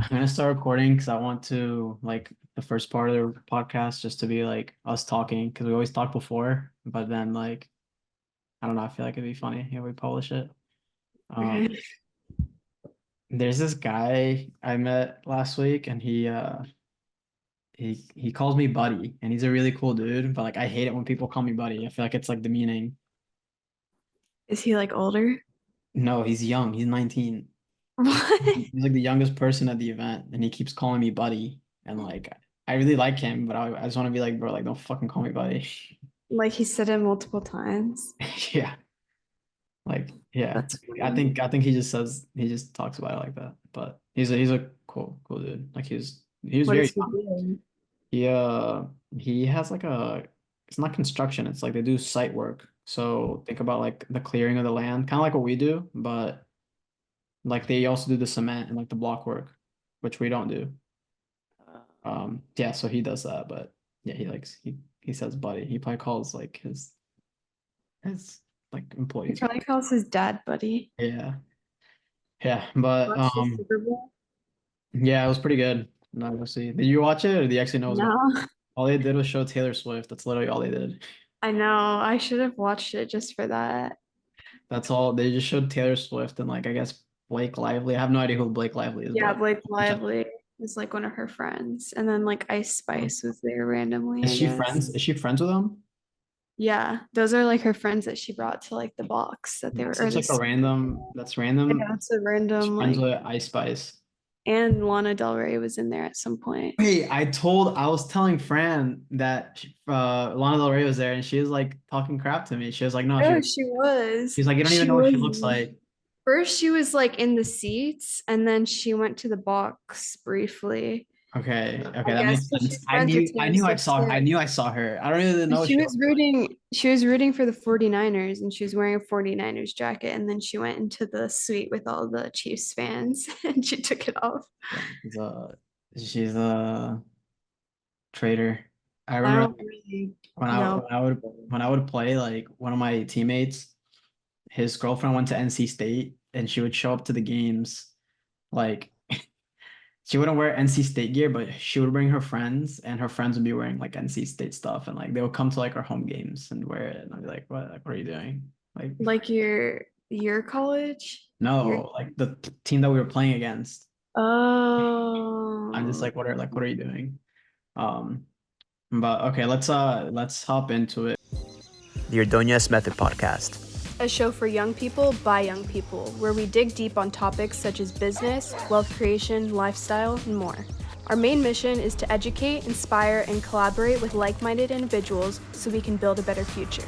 I'm gonna start recording because I want to like the first part of the podcast just to be like us talking because we always talk before, but then like I don't know, I feel like it'd be funny if we publish it. Um, Okay. there's this guy I met last week and he calls me buddy and he's a really cool dude, but like I hate it when people call me buddy. I feel like it's like demeaning. Is he like older? No, he's young. He's 19. What? He's like the youngest person at the event and he keeps calling me buddy and like I really like him, but I just want to be like, bro, like don't fucking call me buddy. Like he said it multiple times. Yeah. Like, yeah. That's funny. I think he just talks about it like that. But he's a cool dude. Like he was What very does he young. do? He uh he has like it's not construction, it's like they do site work. So think about like the clearing of the land, kind of like what we do, but like they also do the cement and like the block work, which we don't do. Yeah, so he does that, but yeah, he says buddy. He probably calls like his like He employees. probably calls his dad buddy. Yeah. Yeah, but Watch the Super Bowl? yeah, it was pretty good. No, we'll see. Did you watch it or do you actually know what's going on? No, All they did was show Taylor Swift. That's literally all they did. I know. I should have watched it just for that. That's all. They just showed Taylor Swift and like I guess Blake Lively. I have no idea who Blake Lively is, Yeah, but Blake Lively is like one of her friends. And then like Ice Spice was there randomly, is I she friends? guess. Is she friends with him? Yeah, those are like her friends that she brought to like the box that they were That's or such the like a random. That's random. yeah, it's a She's random friends like with Ice Spice. and Lana Del Rey was in there at some point. Wait, I was telling Fran that Lana Del Rey was there and she was like talking crap to me. She was like, no, Oh, she was. she's like, you don't even She know what was. she looks like. First, she was like in the seats, and then she went to the box briefly. Okay, I that guess makes because sense. she's friends with Taylor Swift I too. knew I saw her. I don't really know And what she she was looked like. rooting for the 49ers, and she was wearing a 49ers jacket, and then she went into the suite with all the Chiefs fans and she took it off. Yeah, she's a traitor. I I remember don't really when I know. when I would when I would play, like one of my teammates, his girlfriend went to NC State and she would show up to the games like she wouldn't wear NC State gear, but she would bring her friends and her friends would be wearing like NC State stuff and like they would come to like our home games and wear it and I'd be like, what are you doing? Like Like your college? Your no, like the team that we were playing against. I'm just Oh. like, what are you doing? Um, but okay, let's hop into it. The Ordonez Method Podcast. A show for young people by young people, where we dig deep on topics such as business, wealth creation, lifestyle, and more. Our main mission is to educate, inspire, and collaborate with like-minded individuals so we can build a better future.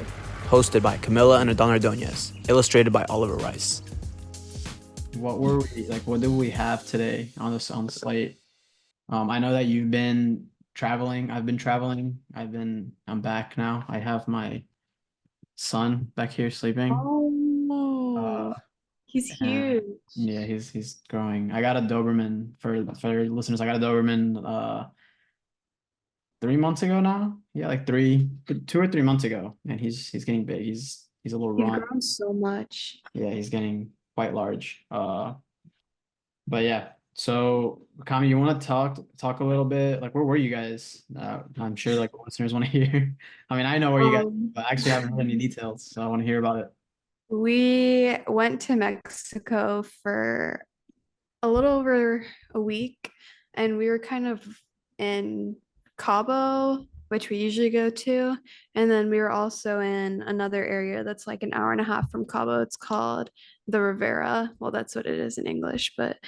Hosted by Kamila and Adan Ordonez. Illustrated by Oliver Rice. What were we like? What do we have today on the slate? I know that you've been traveling. I've been traveling. I'm back now. I have my son back here sleeping. Uh, Oh, he's and huge. yeah, he's growing. I got a Doberman for listeners. I got a Doberman 3 months ago now. Yeah, like 2 or 3 months ago, and he's getting big. He's a little He's runt. grown so much. Yeah, he's getting quite large. But yeah. So, Kami, you want to talk a little bit? Like, where were you guys? I'm sure like listeners want to hear. I mean, I know where you guys, Um, but I actually haven't heard any details, so I want to hear about it. we went to Mexico for a little over a week, and we were kind of in Cabo, which we usually go to, and then we were also in another area that's like an hour and a half from Cabo. It's called the Rivera. Well, that's what it is in English, but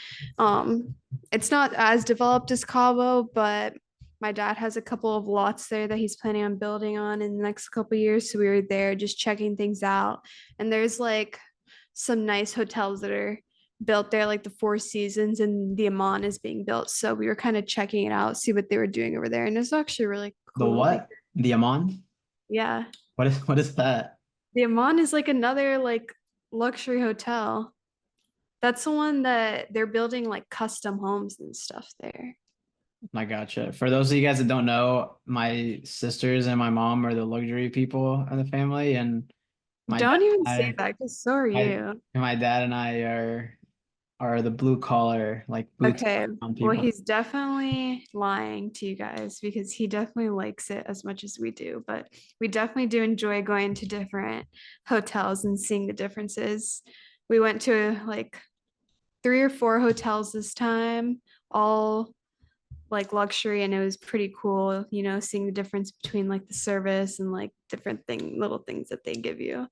it's not as developed as Cabo, but my dad has a couple of lots there that he's planning on building on in the next couple of years. So we were there just checking things out. And there's like some nice hotels that are built there, like the Four Seasons and the Amman is being built. So we were kind of checking it out, see what they were doing over there. And it's actually really The cool. Like, what? The Amon? yeah, What is that? the Amman is like another like luxury hotel. That's the one that they're building like custom homes and stuff there. I gotcha. For those of you guys that don't know, my sisters and my mom are the luxury people in the family, and my dad Don't even and say I, that because so are my, you. and my dad and I are. are the blue collar, like boutique Okay, well, people. he's definitely lying to you guys because he definitely likes it as much as we do. But we definitely do enjoy going to different hotels and seeing the differences. We went to like 3 or 4 hotels this time, all like luxury, and it was pretty cool, seeing the difference between like the service and like different little things that they give you.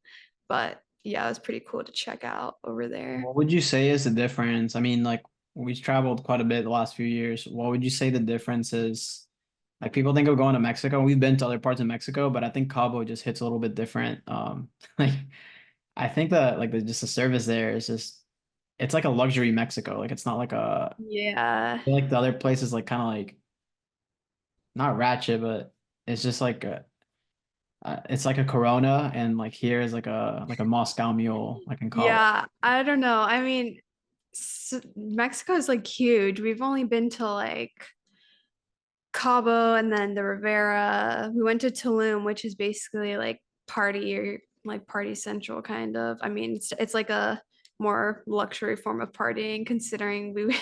But yeah, it was pretty cool to check out over there. What would you say is the difference? I mean, like we've traveled quite a bit the last few years. What would you say the difference is? Like people think of going to Mexico. We've been to other parts of Mexico, but I think Cabo just hits a little bit different. Like I think that like just the service there is just it's like a luxury Mexico. Like it's not like Yeah. I feel like the other places like kind of like not ratchet, but it's just like it's like a Corona, and like here is like a Moscow Mule, like in Cabo. Yeah, I don't know. I mean, Mexico is like huge. We've only been to like Cabo and then the Rivera. We went to Tulum, which is basically like party or like party central kind of. I mean, it's like a more luxury form of partying considering we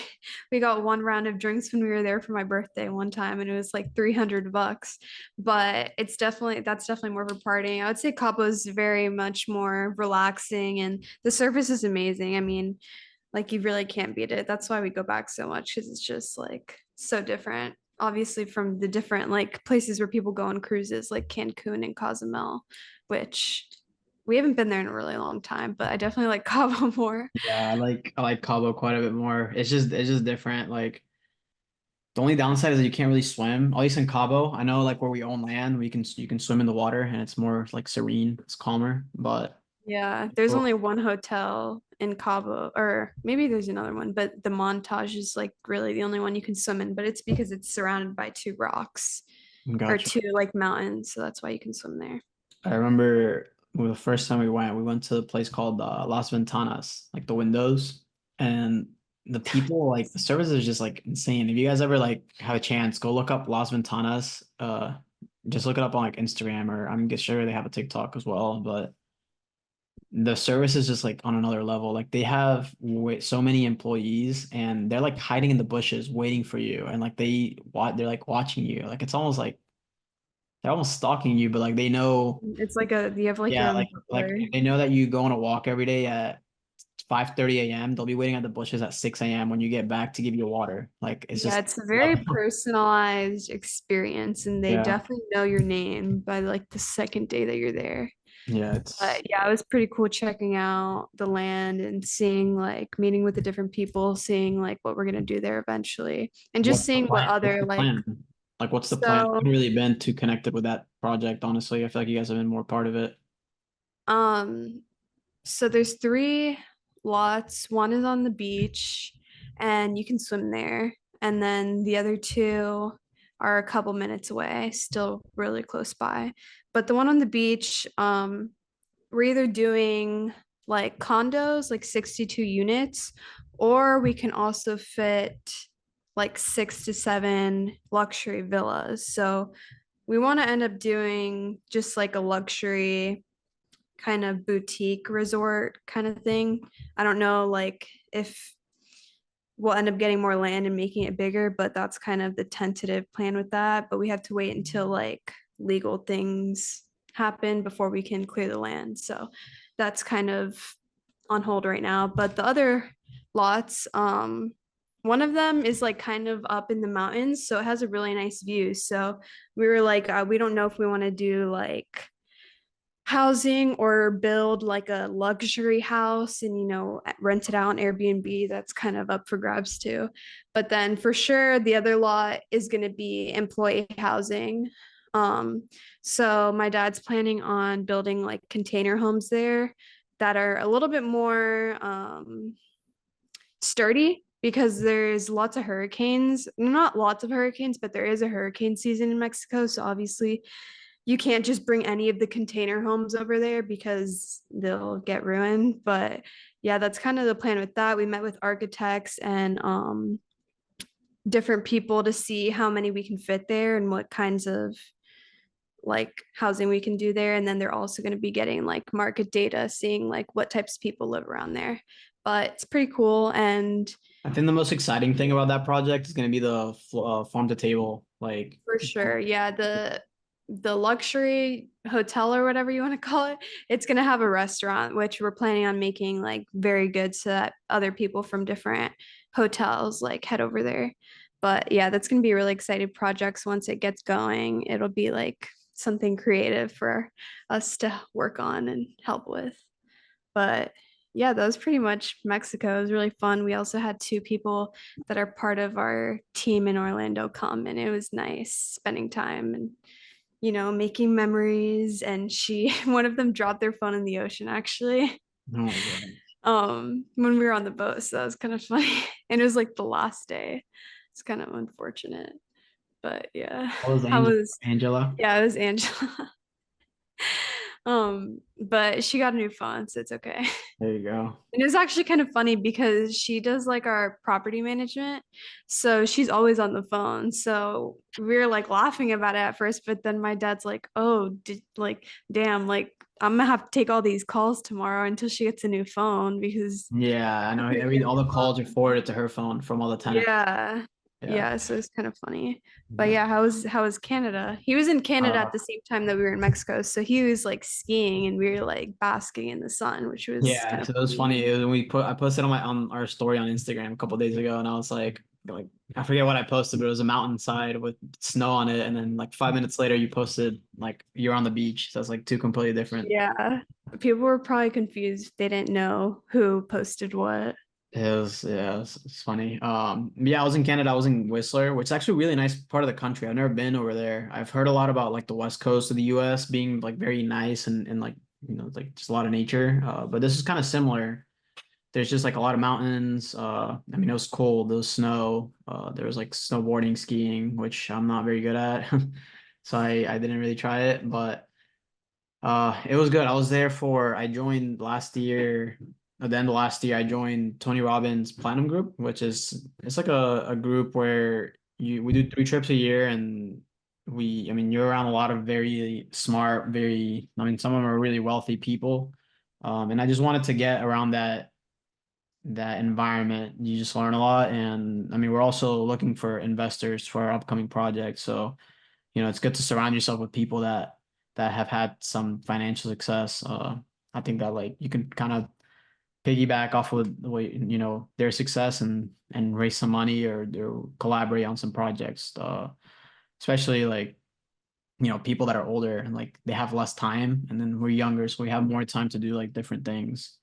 we got 1 round of drinks when we were there for my birthday one time and it was like $300. But that's definitely more for partying. I would say Cabo is very much more relaxing and the service is amazing. I mean, like you really can't beat it. That's why we go back so much because it's just like so different. Obviously, from the different like places where people go on cruises, like Cancun and Cozumel, which we haven't been there in a really long time, but I definitely like Cabo more. Yeah, I like Cabo quite a bit more. It's just different. Like the only downside is that you can't really swim. At least in Cabo, I know like where we own land, you can swim in the water and it's more like serene, it's calmer. But Yeah, there's oh, only one hotel in Cabo, or maybe there's another one, but the Montage is like really the only one you can swim in, but it's because it's surrounded by 2 rocks or gotcha. 2 like mountains, so that's why you can swim there. I remember the first time we went to a place called Las Ventanas, like the windows, and the people like the service is just like insane. If you guys ever like have a chance, go look up Las Ventanas. Just look it up on like Instagram, or I'm sure they have a TikTok as well. But the service is just like on another level. Like they have so many employees, and they're like hiding in the bushes waiting for you, and like they're like watching you. Like it's almost like they're almost stalking you, but like they know. It's like you have like your Yeah, own like butler. if they know that you go on a walk every day at 5:30 a.m., they'll be waiting at the bushes at 6 a.m. when you get back to give you water. Like it's Yeah, just it's a very personalized experience, and they yeah. definitely know your name by like the second day that you're there. Yeah, it's But yeah, it was pretty cool checking out the land and seeing like meeting with the different people, seeing like what we're gonna do there eventually, and just what's the seeing what plan? What's other the like plan? Like what's the plan? I so haven't really been too connected with that project, honestly. I feel like you guys have been more part of it. um so there's 3 lots. One is on the beach and you can swim there. And then the other 2 are a couple minutes away, still really close by. But the one on the beach, we're either doing like condos, like 62 units, or we can also fit like 6 to 7 luxury villas. So we want to end up doing just like a luxury kind of boutique resort kind of thing. I don't know like if we'll end up getting more land and making it bigger, but that's kind of the tentative plan with that. But we have to wait until like legal things happen before we can clear the land. So that's kind of on hold right now. But the other lots, one of them is like kind of up in the mountains, so it has a really nice view. So we were like, we don't know if we want to do like housing or build like a luxury house and rent it out on Airbnb. That's kind of up for grabs too. But then for sure the other lot is going to be employee housing. So my dad's planning on building like container homes there that are a little bit more sturdy because there's lots of hurricanes. Not lots of hurricanes, but there is a hurricane season in Mexico. So obviously, you can't just bring any of the container homes over there because they'll get ruined. But yeah, that's kind of the plan with that. We met with architects and different people to see how many we can fit there and what kinds of like housing we can do there. And then they're also going to be getting like market data, seeing like what types of people live around there. but it's pretty cool. And I think the most exciting thing about that project is going to be the farm to table. Like, for sure, yeah, the luxury hotel or whatever you want to call it, it's gonna have a restaurant, which we're planning on making like very good so that other people from different hotels like head over there. But yeah, that's gonna be a really exciting project. Once it gets going, it'll be like something creative for us to work on and help with. But yeah, that was pretty much Mexico. It was really fun. We also had two people that are part of our team in Orlando come, and it was nice spending time and making memories. And one of them dropped their phone in the ocean actually, oh my God. when we were on the boat. So that was kind of funny. And it was like the last day. It's kind of unfortunate. But yeah, That was how was Angela. yeah, it was Angela. But she got a new phone, so it's okay. There you go. And it was actually kind of funny because she does like our property management. So she's always on the phone. So we were like laughing about it at first, but then my dad's like, oh, damn, like I'm gonna have to take all these calls tomorrow until she gets a new phone because Yeah, I know. All the calls are forwarded to her phone from all the tenants. yeah. Yeah. Yeah, so it's kind of funny. But Yeah. yeah, how was Canada? He was in Canada Uh, at the same time that we were in Mexico. So he was like skiing and we were like basking in the sun, which was yeah. kind of So it was funny. funny. I posted on our story on Instagram a couple days ago, and I was like I forget what I posted, but it was a mountainside with snow on it, and then like 5 minutes later, you posted like you're on the beach. So it's like two completely different. Yeah. People were probably confused. They didn't know who posted what. It's funny. Yeah, I was in Canada. I was in Whistler, which is actually a really nice part of the country. I've never been over there. I've heard a lot about like the west coast of the US being like very nice and like like just a lot of nature. But this is kind of similar. There's just like a lot of mountains. I mean, it was cold. There was snow. There was like snowboarding, skiing, which I'm not very good at. So I didn't really try it, but it was good. I joined last year. At the end of last year, I joined Tony Robbins Platinum Group, which is it's like a group where we do 3 trips a year, and I mean, you're around a lot of very smart, I mean, some of them are really wealthy people. And I just wanted to get around that environment. You just learn a lot, and I mean, we're also looking for investors for our upcoming project. So it's good to surround yourself with people that have had some financial success. I think that like you can kind of piggyback off of the way their success and raise some money or collaborate on some projects. Especially like people that are older and like they have less time, and then we're younger, so we have more time to do like different things.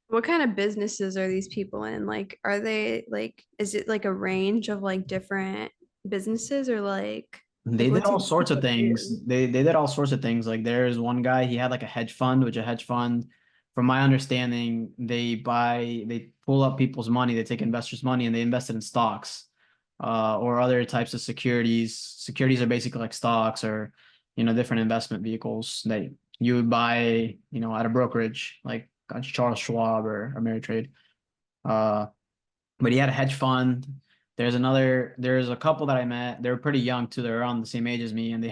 What kind of businesses are these people in? Like, are they like, is it like a range of like different businesses or like They did what's all each sorts of people things. do? They did all sorts of things. Like there's one guy, he had like a hedge fund, which a hedge fund, from my understanding, they pull up people's money, they take investors' money and they invest it in stocks, or other types of securities. Securities are basically like stocks or, different investment vehicles that you would buy, at a brokerage, like Charles Schwab or Ameritrade. Uh, but he had a hedge fund. There's a couple that I met. They were pretty young too. They were around the same age as me, and it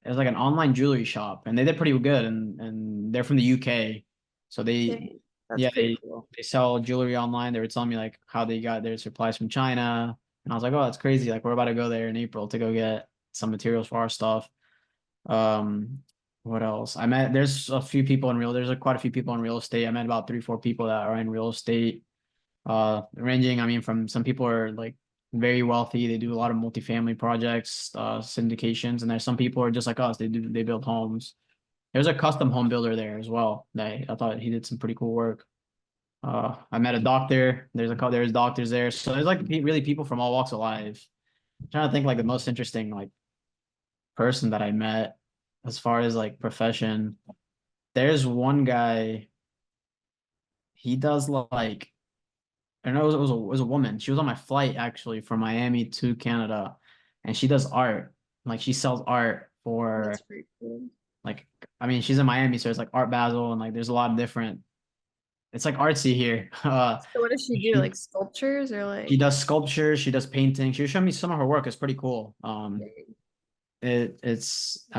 was like an online jewelry shop, and they did pretty good. And they're from the UK, so Dang, that's yeah, pretty cool. they sell jewelry online. They were telling me like how they got their supplies from China, and I was like, oh, that's crazy. Like we're about to go there in April to go get some materials for our stuff. Um, what else? There's like quite a few people in real estate. I met about 3, 4 people that are in real estate, ranging, I mean, from some people are like very wealthy, they do a lot of multifamily projects, syndications, and there's some people are just like us, they build homes. There's a custom home builder there as well that I thought he did some pretty cool work. I met a doctor. There's doctors there, so there's like really people from all walks of life. I'm trying to think like the most interesting like person that I met as far as like profession. There's one guy, he does like, I know it was a woman. She was on my flight actually from Miami to Canada, and she does art. Like she sells art for That's pretty cool. like, I mean, she's in Miami, so it's like Art Basel, and like there's a lot of different. It's like artsy here. So what does she do? She Like sculptures or she like does sculpture, she does painting. She showed me some of her work. It's pretty cool. I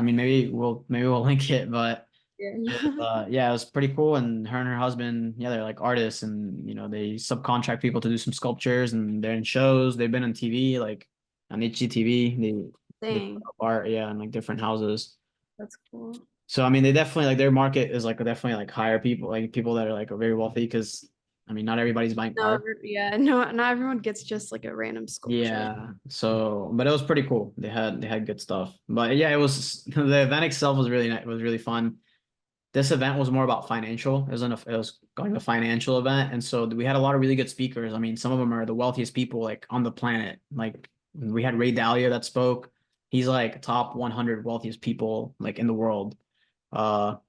mean, maybe we'll link it, but Yeah. Yeah, it was pretty cool. And her and her husband, yeah, they're like artists, and they subcontract people to do some sculptures, and they're in shows. They've been on TV, like on HGTV. They put Dang, up art, yeah, in like different houses. that's cool. So I mean, they definitely like their market is like definitely like higher people, like people that are like very wealthy, because I mean, not everybody's buying No, art. yeah, no, not everyone gets just like a random sculpture. Yeah. So, but it was pretty cool. They had good stuff. But yeah, it was the event itself was really nice. It was really fun. This event was more about financial. It was going to a financial event, and so we had a lot of really good speakers. I mean, some of them are the wealthiest people like on the planet. Like we had Ray Dalio that spoke. He's like top 100 wealthiest people like in the world.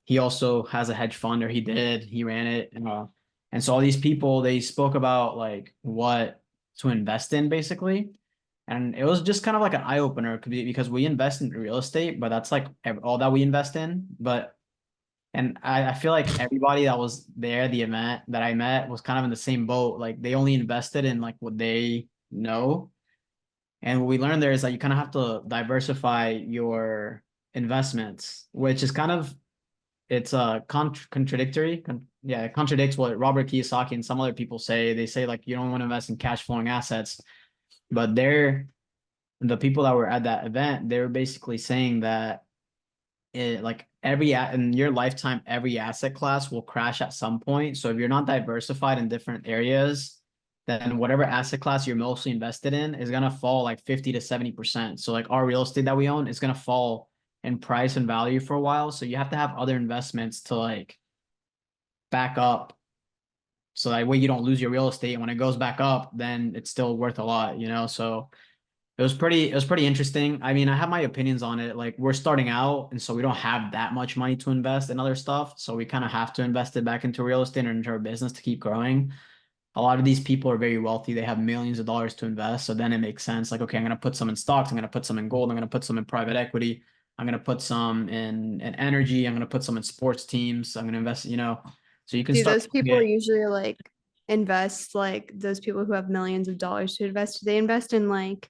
He also has a hedge fund, or he ran it. And so all these people, they spoke about like what to invest in basically. And it was just kind of like an eye opener because we invest in real estate, but that's like all that we invest in. And I feel like everybody that was there, the event that I met, was kind of in the same boat. Like they only invested in like what they know. And what we learned there is that you kind of have to diversify your investments, which is kind of it's contradictory. Yeah, it contradicts what Robert Kiyosaki and some other people say. They say like you don't want to invest in cash flowing assets, but the people that were at that event, they were basically saying that like in your lifetime, every asset class will crash at some point. So if you're not diversified in different areas, then whatever asset class you're mostly invested in is gonna fall like 50 to 70%. So like our real estate that we own is gonna fall in price and value for a while. So you have to have other investments to like back up, so that way you don't lose your real estate. And when it goes back up, then it's still worth a lot. So it was pretty interesting. I mean, I have my opinions on it. Like we're starting out, and so we don't have that much money to invest in other stuff. So we kind of have to invest it back into real estate or into our business to keep growing. A lot of these people are very wealthy. They have millions of dollars to invest. So then it makes sense. Like, okay, I'm going to put some in stocks. I'm going to put some in gold. I'm going to put some in private equity. I'm going to put some in energy. I'm going to put some in sports teams. I'm going to invest. So you can Do start those putting people it. usually like invest like those people who have millions of dollars to invest? Do they invest in like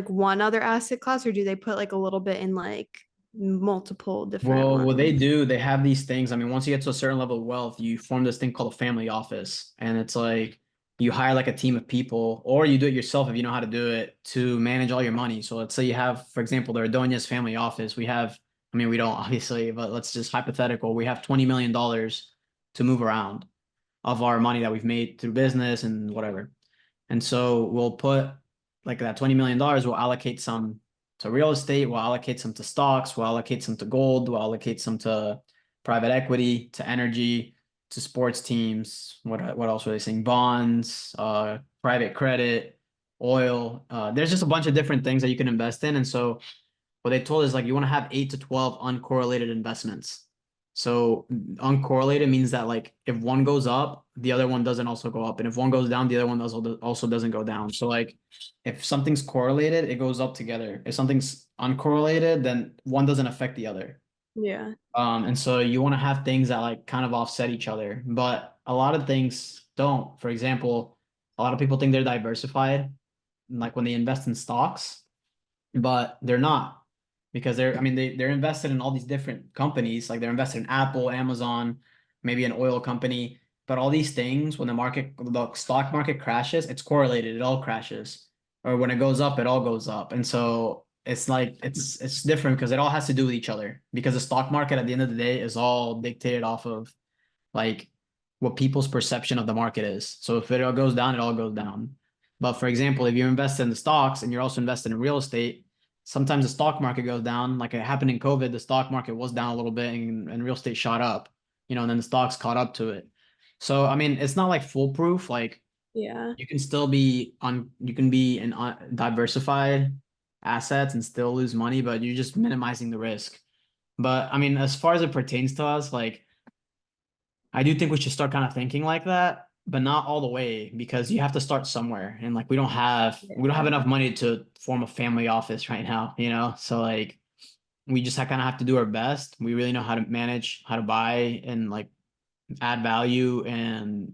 one other asset class, or do they put like a little bit in like multiple different Well, what they ones? do, they have these things. I mean, once you get to a certain level of wealth, you form this thing called a family office. And it's like you hire like a team of people, or you do it yourself if you know how to do it, to manage all your money. So let's say you have, for example, the Ordonez family office. I mean, we don't obviously, but let's just hypothetical. We have $20 million to move around of our money that we've made through business and whatever. And so we'll put like that $20 million, we'll allocate some to real estate, we'll allocate some to stocks, we'll allocate some to gold, we'll allocate some to private equity, to energy, to sports teams. What else were they saying? Bonds, private credit, oil. There's just a bunch of different things that you can invest in. And so what they told us, like, you want to have 8 to 12 uncorrelated investments. So uncorrelated means that like if one goes up, the other one doesn't also go up, and if one goes down, the other one also doesn't go down. So like if something's correlated, it goes up together. If something's uncorrelated, then one doesn't affect the other. Yeah. And so you want to have things that like kind of offset each other, but a lot of things don't. For example, a lot of people think they're diversified, like when they invest in stocks, but they're not, because I mean they're invested in all these different companies. Like they're invested in Apple, Amazon, maybe an oil company. But all these things, when the stock market crashes, it's correlated, it all crashes. Or when it goes up, it all goes up. And so it's like it's different because it all has to do with each other, because the stock market at the end of the day is all dictated off of like what people's perception of the market is. So if it all goes down, it all goes down. But for example, if you invest in the stocks and you're also invested in real estate, sometimes the stock market goes down. Like it happened in COVID, the stock market was down a little bit, and real estate shot up, and then the stocks caught up to it. So I mean, it's not like foolproof. Like Yeah. you can be in diversified assets and still lose money, but you're just minimizing the risk. But I mean, as far as it pertains to us, like I do think we should start kind of thinking like that, but not all the way, because you have to start somewhere. And like we don't have Yeah. enough money to form a family office right now. So like we just kind of have to do our best. We really know how to manage, how to buy and like add value and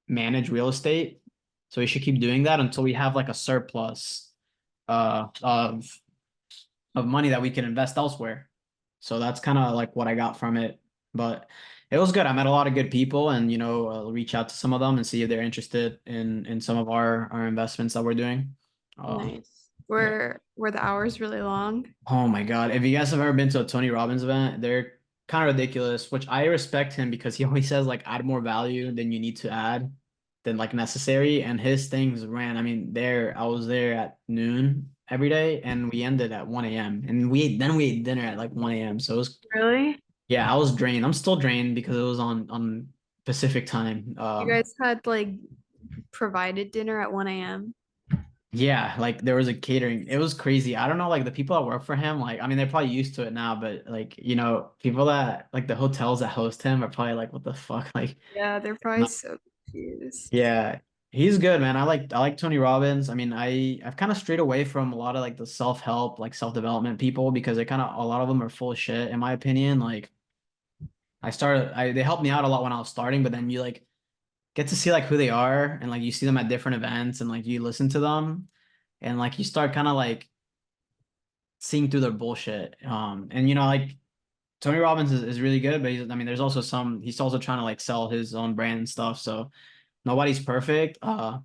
manage real estate. So we should keep doing that until we have like a surplus of money that we can invest elsewhere. So that's kind of like what I got from it. But it was good. I met a lot of good people, and reach out to some of them and see if they're interested in some of our investments that we're doing. Nice. Yeah. Were the hours really long? Oh my God. If you guys have ever been to a Tony Robbins event, they're kind of ridiculous, which I respect him because he always says like add more value than you need to add than like necessary. And his things ran, I mean, I was there at noon every day and we ended at 1 a.m. And we ate dinner at like 1 a.m. So it was, Really? yeah, I was drained. I'm still drained because it was on Pacific time. You guys had like provided dinner at 1 a.m. Yeah, like there was a catering. It was crazy. I don't know, like the people that work for him, like I mean, they're probably used to it now, but like, people that like the hotels that host him are probably like, what the fuck? Like, Yeah, they're probably no. so confused. Yeah, he's good, man. I like Tony Robbins. I mean, I've kind of strayed away from a lot of like the self-help, like self-development people because they kind of a lot of them are full of shit, in my opinion. Like they helped me out a lot when I was starting, but then you like get to see like who they are and like you see them at different events and like you listen to them and like you start kind of like seeing through their bullshit. And like Tony Robbins is really good, but I mean, there's also he's also trying to like sell his own brand and stuff. So nobody's perfect. But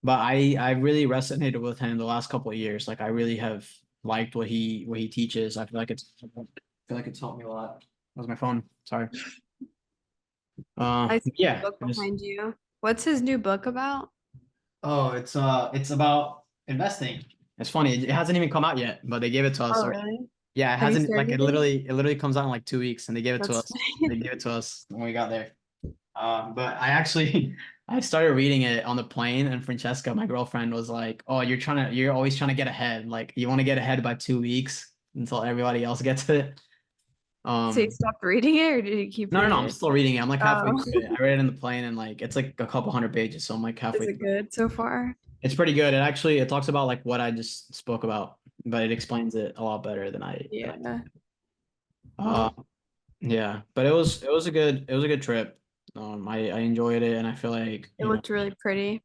I really resonated with him the last couple of years. Like I really have liked what he teaches. I feel like it's helped me a lot. That was my phone. Sorry. I see the Yeah, book just behind you. What's his new book about? oh, it's about investing. It's funny. It hasn't even come out yet, but they gave it to us. Oh, So really? yeah, it Have you hasn't like started it? it literally comes out in like 2 weeks, and they gave it to That's us. They gave it to us when we got there. But I actually I started reading it on the plane, and Francesca, my girlfriend, was like, "Oh, you're always trying to get ahead. Like you want to get ahead by 2 weeks until everybody else gets it." So you Um, stopped reading it or did you keep no, no, no, reading I'm it? still reading it. I'm like halfway Oh, through it. I read it in the plane, and like it's like a couple hundred pages, so I'm like is halfway it through. good so far? It's pretty good. It talks about like what I just spoke about, but it explains it a lot better than I did. Yeah. Uh, Well, yeah, but it was a good trip. I enjoyed it, and I feel like it looked really pretty.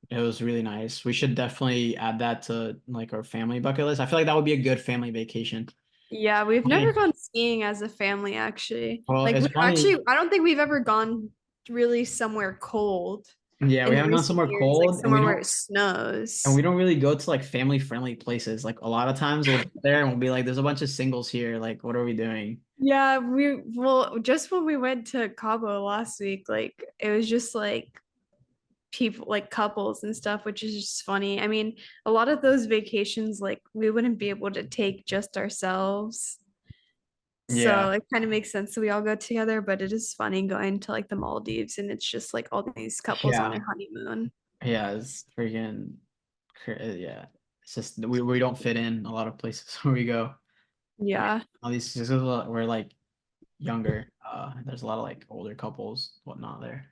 it was really nice. We should definitely add that to like our family bucket list. I feel like that would be a good family vacation. Yeah, we've never Funny. gone skiing as a family, actually. Well, Like, it's we've funny. actually, I don't think we've ever gone really somewhere cold Yeah, we in haven't gone recent somewhere years, like cold, and we somewhere where don't it and snows. we don't really go to like family friendly places. Like a lot of times we'll get there and we'll be like, "There's a bunch of singles here. Like, what are we doing?" Yeah, well, just when we went to Cabo last week, like, it was just like people, like couples and stuff, which is just funny. I mean, a lot of those vacations, like, we wouldn't be able to take just ourselves. So Yeah, it kind of makes sense that we all go together, but it is funny going to like the Maldives and it's just like all these couples on yeah, their honeymoon. yeah. It's freaking, yeah. It's just we don't fit in a lot of places where we go. I mean, Yeah. at least we're like younger. There's a lot of like older couples, whatnot there.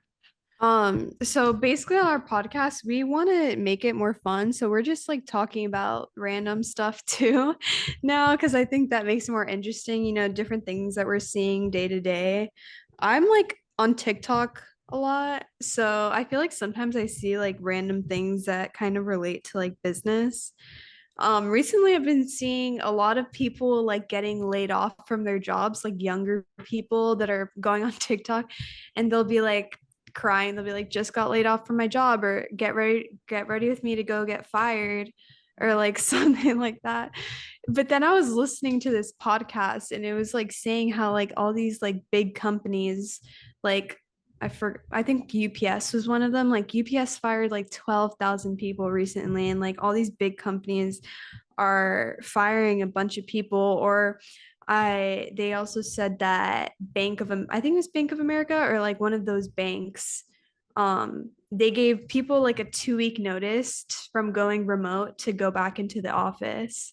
So basically on our podcast, we want to make it more fun. So we're just like talking about random stuff too now, because I think that makes it more interesting, different things that we're seeing day to day. I'm like on TikTok a lot. So I feel like sometimes I see like random things that kind of relate to like business. Recently I've been seeing a lot of people like getting laid off from their jobs, like younger people that are going on TikTok and they'll be like crying. They'll be like, just got laid off from my job, or get ready with me to go get fired, or like something like that. But then I was listening to this podcast and it was like saying how like all these like big companies, like I think UPS was one of them. Like UPS fired like 12,000 people recently, and like all these big companies are firing a bunch of people. Or they also said that I think it was Bank of America or like one of those banks, they gave people like a 2 week notice from going remote to go back into the office.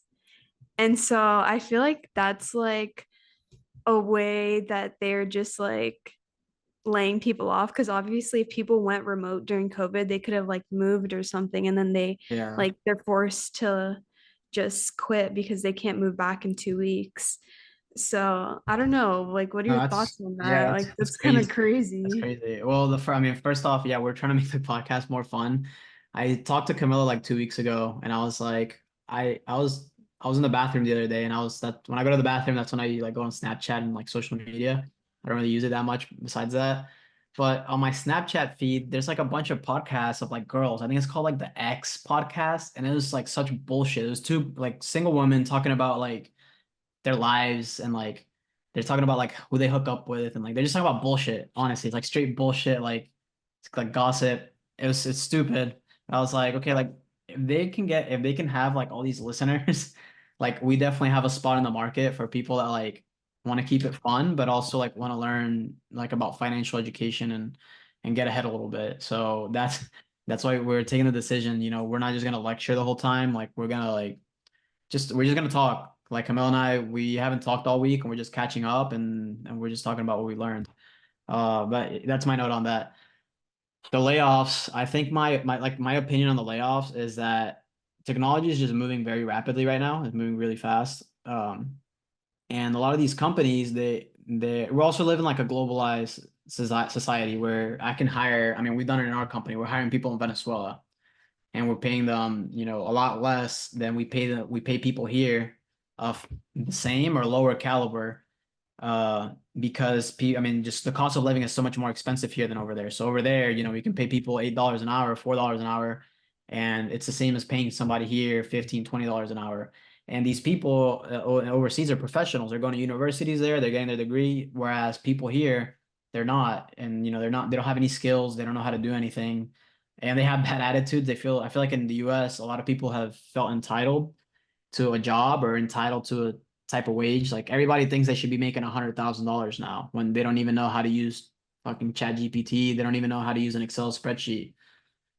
And so I feel like that's like a way that they're just like laying people off, because obviously if people went remote during COVID, they could have like moved or something, and then Yeah. they're forced to just quit because they can't move back in 2 weeks. So I don't know, like, what are No, your that's thoughts on yeah, that? that's Like, that's that's kind of crazy. That's crazy. crazy. Well, I mean, first off, yeah, we're trying to make the podcast more fun. I talked to Camilla like 2 weeks ago, and I was like, I was I was in the bathroom the other day, and I was that when I go to the bathroom, that's when I like go on Snapchat and like social media. I don't really use it that much besides that. But on my Snapchat feed, there's like a bunch of podcasts of like girls. I think it's called like the X podcast, and it was like such bullshit. It was two like single women talking about like their lives and like they're talking about like who they hook up with and like they're just talking about bullshit. Honestly, it's like straight bullshit. Like it's like gossip. It's stupid. I was like, okay, like if they can have like all these listeners, like we definitely have a spot in the market for people that like want to keep it fun, but also like want to learn like about financial education and get ahead a little bit. So that's why we're taking the decision. You know, we're not just gonna lecture the whole time. Like we're gonna like we're just gonna talk. Like Kamil and I, we haven't talked all week, and we're just catching up, and we're just talking about what we learned. But that's my note on that. The layoffs, I think my opinion on the layoffs is that technology is just moving very rapidly right now. It's moving really fast. And a lot of these companies, we're also living like a globalized society where I can hire. I mean, we've done it in our company. We're hiring people in Venezuela and we're paying them, you know, a lot less than we pay people here of the same or lower caliber because I mean, just the cost of living is so much more expensive here than over there. So over there, you know, you can pay people $8 an hour, $4 an hour, and it's the same as paying somebody here 15, $20 an hour. And these people overseas are professionals. They're going to universities there, they're getting their degree, whereas people here, they're not. And, you know, they don't have any skills, they don't know how to do anything, and they have bad attitudes. I feel like in the US, a lot of people have felt entitled to a job or entitled to a type of wage. Like everybody thinks they should be making $100,000 now when they don't even know how to use fucking Chat GPT. They don't even know how to use an Excel spreadsheet.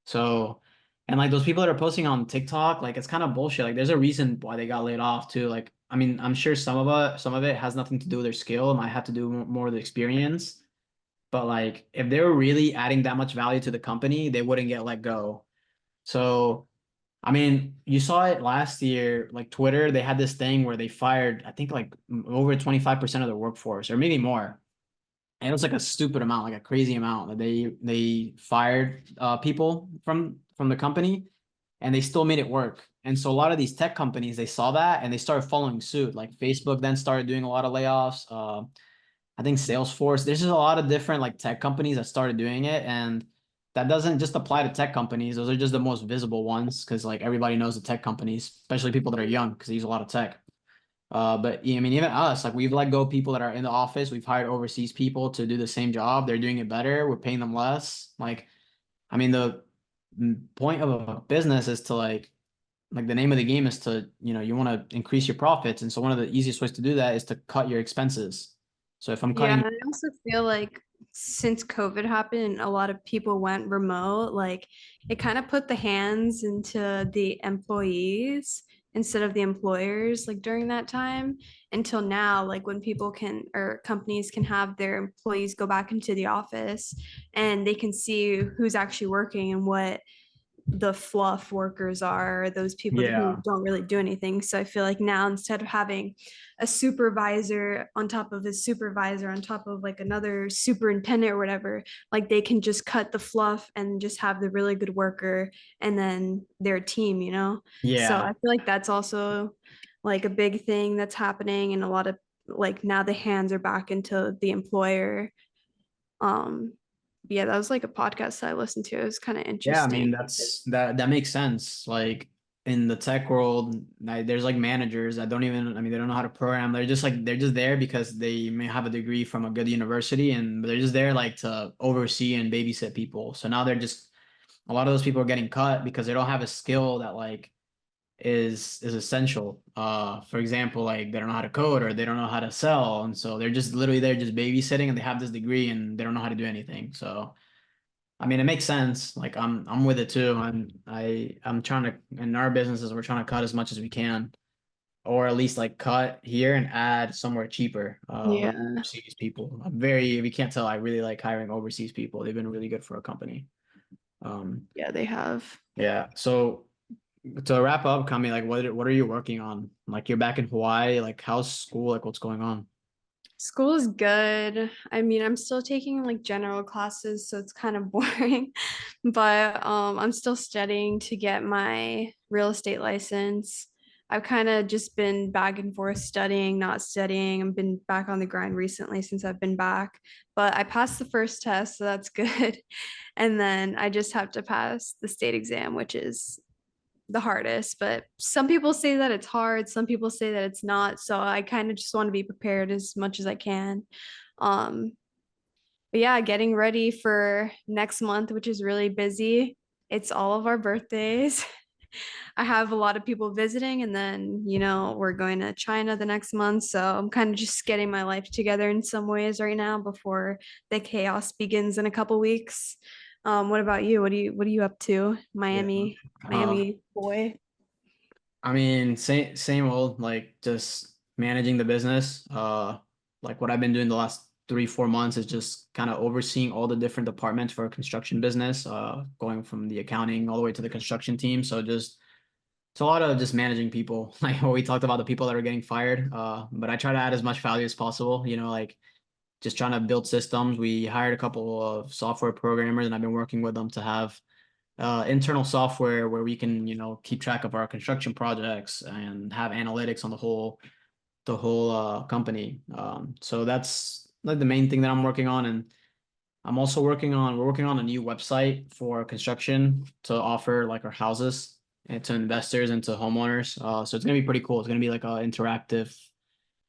So, and like those people that are posting on TikTok, like it's kind of bullshit. Like there's a reason why they got laid off too. Like, I mean, I'm sure some of it has nothing to do with their skill. It might have to do more with the experience. But like, if they were really adding that much value to the company, they wouldn't get let go. So I mean, you saw it last year, like Twitter, they had this thing where they fired, I think like over 25% of their workforce or maybe more. And it was like a stupid amount, like a crazy amount that they fired people from the company and they still made it work. And so a lot of these tech companies, they saw that and they started following suit. Like Facebook then started doing a lot of layoffs. I think Salesforce, there's just a lot of different like tech companies that started doing it. And that doesn't just apply to tech companies. Those are just the most visible ones because like everybody knows the tech companies, especially people that are young because they use a lot of tech. But I mean, even us, like we've let go people that are in the office. We've hired overseas people to do the same job. They're doing it better. We're paying them less. Like, I mean, the point of a business is to like the name of the game is to, you know, you want to increase your profits. And so one of the easiest ways to do that is to cut your expenses. So if I'm Yeah, cutting, I also feel like since COVID happened and a lot of people went remote, like it kind of put the hands into the employees instead of the employers, like during that time until now, like when people can or companies can have their employees go back into the office and they can see who's actually working and what the fluff workers are, those people who yeah, don't really do anything. So I feel like now instead of having a supervisor on top of his supervisor on top of like another superintendent or whatever, like they can just cut the fluff and just have the really good worker and then their team, you know? So I yeah, feel like that's also like a big thing that's happening and a lot of like now the hands are back into the employer. Um yeah, that was like a podcast that I listened to. It was kind of yeah. I interesting. mean, that makes sense. Like in the tech world, there's like managers that don't even, I mean, they don't know how to program. They're just there because they may have a degree from a good university and they're just there like to oversee and babysit people. So now they're just, a lot of those people are getting cut because they don't have a skill that like is essential. For example, like they don't know how to code or they don't know how to sell. And so they're just literally there just babysitting and they have this degree and they don't know how to do anything. So I mean, it makes sense. Like I'm with it too. I'm trying to in our businesses we're trying to cut as much as we can, or at least like cut here and add somewhere cheaper. Like Yeah. overseas people. I'm very if you can't tell, I really like hiring overseas people. They've been really good for a company. Um, Yeah, they have. yeah. So to wrap up, Kami, like what are you working on? Like you're back in Hawaii. Like how's school? Like what's going on? School is good. I mean, I'm still taking like general classes, so it's kind of boring. But I'm still studying to get my real estate license. I've kind of just been back and forth studying, not studying. I've been back on the grind recently since I've been back, but I passed the first test, so that's good. And then I just have to pass the state exam, which is the hardest. But some people say that it's hard, some people say that it's not. So I kind of just want to be prepared as much as I can. Um, but yeah, getting ready for next month, which is really busy. It's all of our birthdays. I have a lot of people visiting, and then, we're going to China the next month. So I'm kind of just getting my life together in some ways right now before the chaos begins in a couple weeks. What about you? What are you up to? Yeah. Uh, Miami boy. I mean, same old, like just managing the business. Like what I've been doing the last 3, 4 months is just kind of overseeing all the different departments for a construction business, going from the accounting all the way to the construction team. So just it's a lot of just managing people. Like what we talked about the people that are getting fired. But I try to add as much value as possible, like just trying to build systems. We hired a couple of software programmers and I've been working with them to have internal software where we can, keep track of our construction projects and have analytics on the whole company. So that's like the main thing that I'm working on. And I'm also we're working on a new website for construction to offer like our houses and to investors and to homeowners. So it's gonna be pretty cool. It's gonna be like an interactive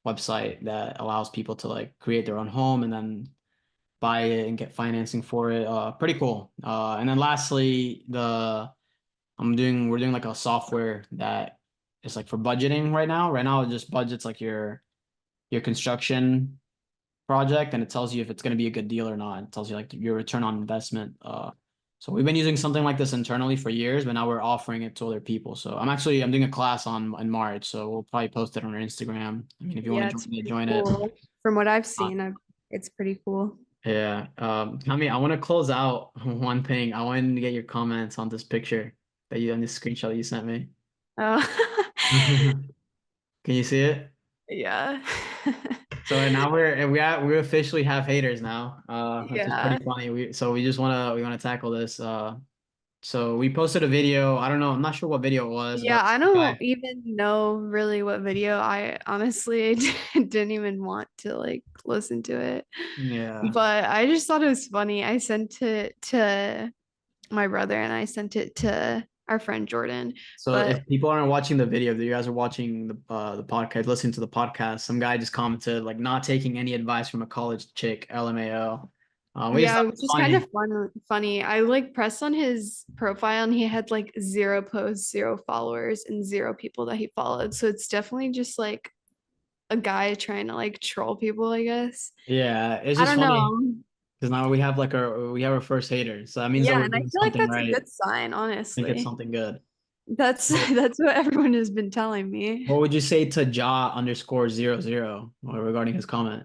website that allows people to like create their own home and then buy it and get financing for it. Pretty cool. And then lastly, we're doing like a software that is like for budgeting right now. Right now, it just budgets like your construction project, and it tells you if it's going to be a good deal or not. It tells you like your return on investment. So we've been using something like this internally for years, but now we're offering it to other people. So I'm doing a class in March, so we'll probably post it on our Instagram. I mean, if you want Yeah, to it's join it, pretty join it. cool. From what I've Uh, seen, it's pretty cool. yeah. I mean, I want to close out one thing. I wanted to get your comments on this picture on this screenshot that you sent me. Oh, Can you see it? yeah. So now we officially have haters now, which is Yeah. pretty funny. We want to tackle this. So we posted a video. I don't know. I'm not sure what video it was Yeah, about I the guy. don't even know really what video. I honestly didn't even want to like listen to it. Yeah. But I just thought it was funny. I sent it to my brother and I sent it to our friend Jordan. So But if people aren't watching the video, if you guys are watching the podcast, listening to the podcast, some guy just commented like not taking any advice from a college chick, LMAO. We just yeah, thought it which was is kind of funny. funny. I like pressed on his profile and he had like zero posts, zero followers, and zero people that he followed. So it's definitely just like a guy trying to like troll people, I guess. Yeah, it's I just don't funny know. because now we have our first hater. So that means that Yeah, we're and I doing feel like something that's a right. good sign, I think it's honestly. something good. That's So that's what everyone has been telling me. what would you say to Ja_00 regarding his comment?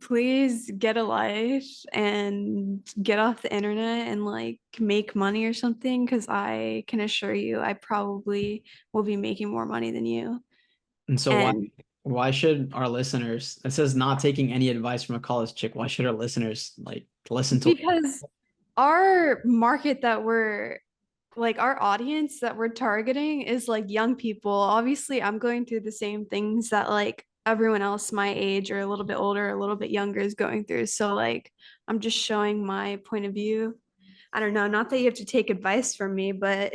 Please get a life and get off the internet and like make money or something, because I can assure you I probably will be making more money than you. And so why And why should our listeners, it says not taking any advice from a college chick, why should our listeners like listen to because our market that we're like our audience that we're targeting is like young people. Obviously, I'm going through the same things that like everyone else my age or a little bit older, a little bit younger is going through. So like I'm just showing my point of view. I don't know, not that you have to take advice from me, but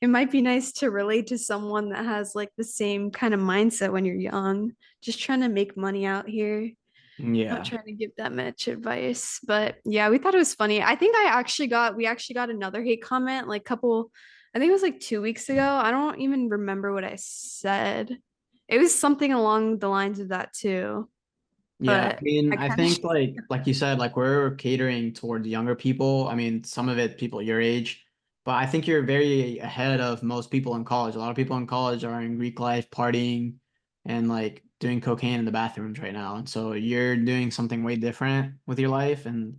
it might be nice to relate to someone that has like the same kind of mindset when you're young, just trying to make money out here, not Yeah. trying to give that much advice. But yeah, we thought it was funny. I think we actually got another hate comment like couple, I think it was like 2 weeks ago. I don't even remember what I said. It was something along the lines of that too. Yeah, I But mean, I I kind of think like you said, like we're catering towards younger people. I mean, some of it people your age, but I think you're very ahead of most people in college. A lot of people in college are in Greek life, partying and like doing cocaine in the bathrooms right now. And so you're doing something way different with your life and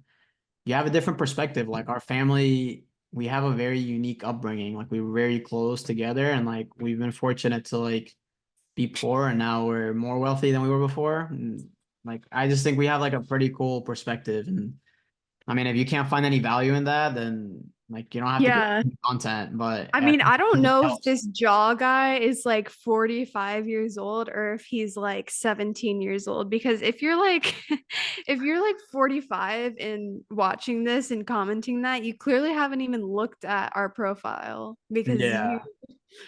you have a different perspective. Like our family, we have a very unique upbringing. Like we were very close together and like we've been fortunate to like be poor and now we're more wealthy than we were before. And like I just think we have like a pretty cool perspective and I mean, if you can't find any value in that, then like you don't have to create Yeah. content. But I I mean, think I don't it just know if helps. this jaw guy is like 45 years old or if he's like 17 years old. Because if you're like, if you're like 45 and watching this and commenting that, you clearly haven't even looked at our profile because you, Yeah.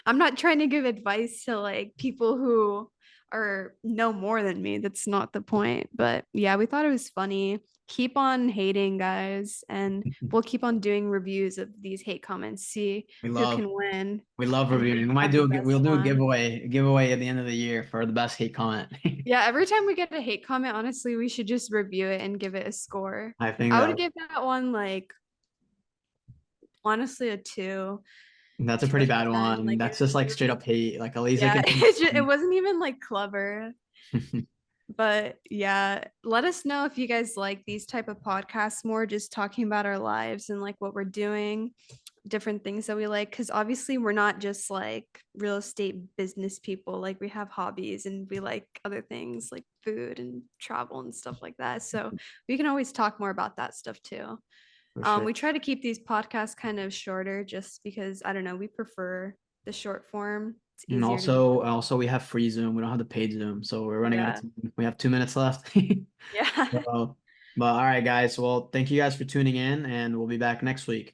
I'm not trying to give advice to like people who are know more than me. That's not the point. But yeah, we thought it was funny. Keep on hating, guys, and we'll keep on doing reviews of these hate comments. See We who love can win we love and reviewing. We might have the do we'll best do one. a giveaway at the end of the year for the best hate comment. Yeah, every time we get a hate comment, honestly, we should just review it and give it a score. I think I that would give that one like honestly a 2, that's a 2 pretty out of bad 10. one. Like That's just like it straight was, up hate. Like at least I yeah, can. it wasn't even like clever. But yeah, let us know if you guys like these type of podcasts more, just talking about our lives and like what we're doing, different things that we like. Because obviously, we're not just like real estate business people. Like we have hobbies and we like other things like food and travel and stuff like that. So we can always talk more about that stuff too. For sure. We try to keep these podcasts kind of shorter just because I don't know, we prefer the short form. It's And easier to do. also we have free Zoom. We don't have the paid Zoom, so we're running out of Yeah. time. We have 2 minutes left. Yeah. So, but all right, guys. Well, thank you guys for tuning in, and we'll be back next week.